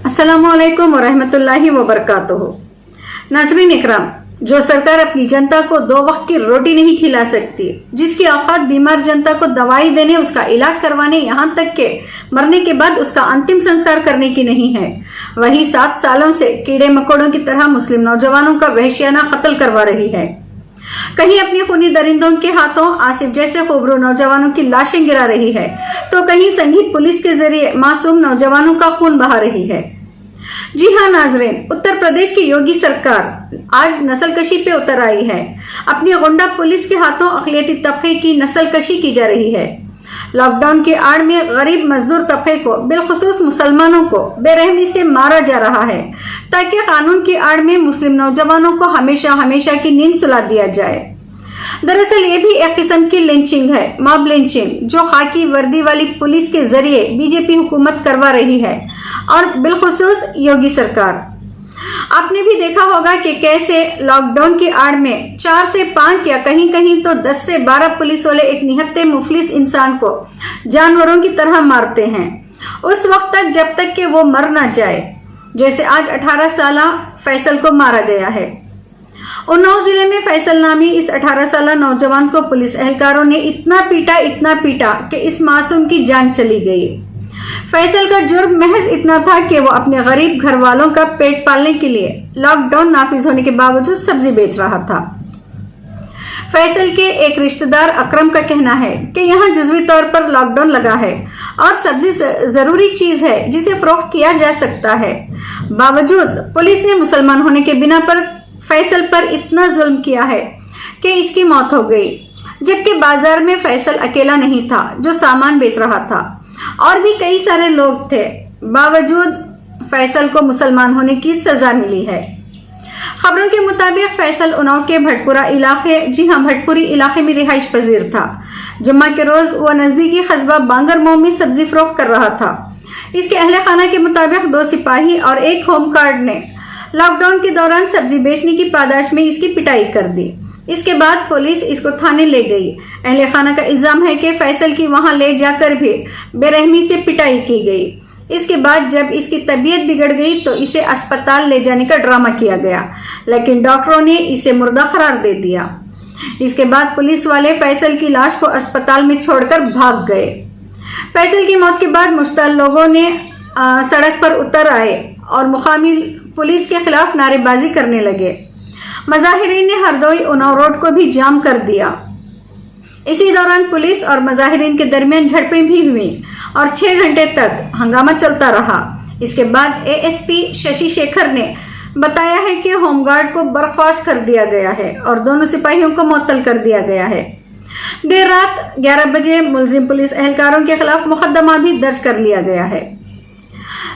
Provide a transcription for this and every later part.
अस्सलामुअलैकुम वरहमतुल्लाहि वबरकातुहू। नाज़रीन इकराम, जो सरकार अपनी जनता को 2 वक्त की रोटी नहीं खिला सकती, जिसकी औकात बीमार जनता को दवाई देने, उसका इलाज करवाने, यहाँ तक के मरने के बाद उसका अंतिम संस्कार करने की नहीं है, वही 7 सालों से कीड़े मकोड़ों की तरह मुस्लिम नौजवानों का वहशियाना कत्ल करवा रही है। कहीं अपनी खूनी दरिंदों के हाथों आसिफ जैसे खूबरू नौजवानों की लाशें गिरा रही है, तो कहीं संघी पुलिस के जरिए मासूम नौजवानों का खून बहा रही है। जी हाँ नाजरीन, उत्तर प्रदेश की योगी सरकार आज नस्लकशी पे उतर आई है। अपनी गुंडा पुलिस के हाथों अक़लियती तबके की नस्लकशी की जा रही है। लॉकडाउन की आड़ में गरीब मजदूर तबके को, बिलखुसूस मुसलमानों को बेरहमी से मारा जा रहा है, ताकि कानून की आड़ में मुस्लिम नौजवानों को हमेशा हमेशा की नींद सुला दिया जाए। दरअसल ये भी एक किस्म की लिंचिंग है, मॉब लिंचिंग, जो खाकी वर्दी वाली पुलिस के जरिए बीजेपी हुकूमत करवा रही है, और बिलखुसूस योगी सरकार। आपने भी देखा होगा कि कैसे लॉकडाउन की आड़ में 4 से 5 या कहीं कहीं तो 10 से 12 पुलिस वाले एक निहत्ते मुफलिस इंसान को जानवरों की तरह मारते हैं, उस वक्त तक जब तक कि वो मर ना जाए। जैसे आज 18 साल फैसल को मारा गया है। उन्नाव जिले में फैसल नामी इस 18 साल नौजवान को पुलिस एहलकारों ने इतना पीटा कि इस मासूम की जान चली गई। फैसल का जुर्म महज इतना था कि वो अपने गरीब घर वालों का पेट पालने के लिए लॉकडाउन नाफिज होने के बावजूद सब्जी बेच रहा था। फैसल के एक रिश्तेदार अकरम का कहना है कि यहाँ जुज़वी तौर पर लॉकडाउन लगा है और सब्जी जरूरी चीज है जिसे फरोख्त किया जा सकता है। बावजूद पुलिस ने मुसलमान होने के बिना पर फैसल पर इतना जुल्म किया है कि इसकी मौत हो गई, जबकि बाजार में फैसल अकेला नहीं था जो सामान बेच रहा था, और भी कई सारे लोग थे। बावजूद फैसल को मुसलमान होने की सजा मिली है। खबरों के मुताबिक फैसल उन्नाव के भटपुरा इलाके, जी हाँ भटपुरी इलाके में रिहाइश पजीर था। जुम्मा के रोज वह नजदीकी कस्बा बांगरमऊ में सब्जी फरोख्त कर रहा था। इसके अहले खाना के मुताबिक 2 सिपाही और एक होमगार्ड ने लॉकडाउन के दौरान सब्जी बेचने की पादाश में इसकी पिटाई कर दी। इसके बाद पुलिस इसको थाने ले गई। अहले खाना का इल्जाम है कि फैसल की वहां ले जाकर भी बेरहमी से पिटाई की गई। इसके बाद जब इसकी तबीयत बिगड़ गई तो इसे अस्पताल ले जाने का ड्रामा किया गया, लेकिन डॉक्टरों ने इसे मुर्दा करार दे दिया। इसके बाद पुलिस वाले फैसल की लाश को अस्पताल में छोड़कर भाग गए। फैसल की मौत के बाद मुश्तल लोगों ने सड़क पर उतर आए और मुकामी पुलिस के खिलाफ नारेबाजी करने लगे। मजाहिरीन ने हरदोई उन्नाव रोड को भी जाम कर दिया। इसी दौरान पुलिस और मजाहिरीन के दरमियान झड़पें भी हुई और 6 घंटे तक हंगामा चलता रहा। इसके बाद एएसपी शशि शेखर ने बताया है कि होमगार्ड को बर्खास्त कर दिया गया है और दोनों सिपाहियों को मुअत्तल कर दिया गया है। देर रात 11 बजे मुलजिम पुलिस एहलकारों के खिलाफ मुकदमा भी दर्ज कर लिया गया है।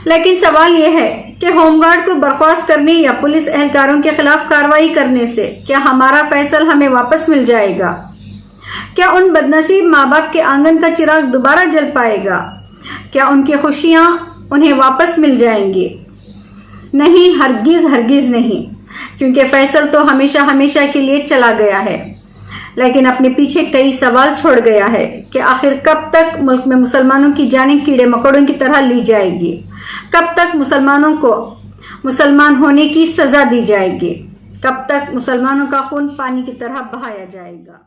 लेकिन सवाल यह है कि होमगार्ड को बर्खास्त करने या पुलिस एहलकारों के खिलाफ कार्रवाई करने से क्या हमारा फैसल हमें वापस मिल जाएगा? क्या उन बदनसीब माँ बाप के आंगन का चिराग दोबारा जल पाएगा? क्या उनकी खुशियां उन्हें वापस मिल जाएंगी? नहीं, हरगिज हरगिज नहीं, क्योंकि फैसल तो हमेशा हमेशा के लिए चला गया है, लेकिन अपने पीछे कई सवाल छोड़ गया है कि आखिर कब तक मुल्क में मुसलमानों की जानें कीड़े मकोड़ों की तरह ली जाएगी? कब तक मुसलमानों को मुसलमान होने की सजा दी जाएगी? कब तक मुसलमानों का खून पानी की तरह बहाया जाएगा?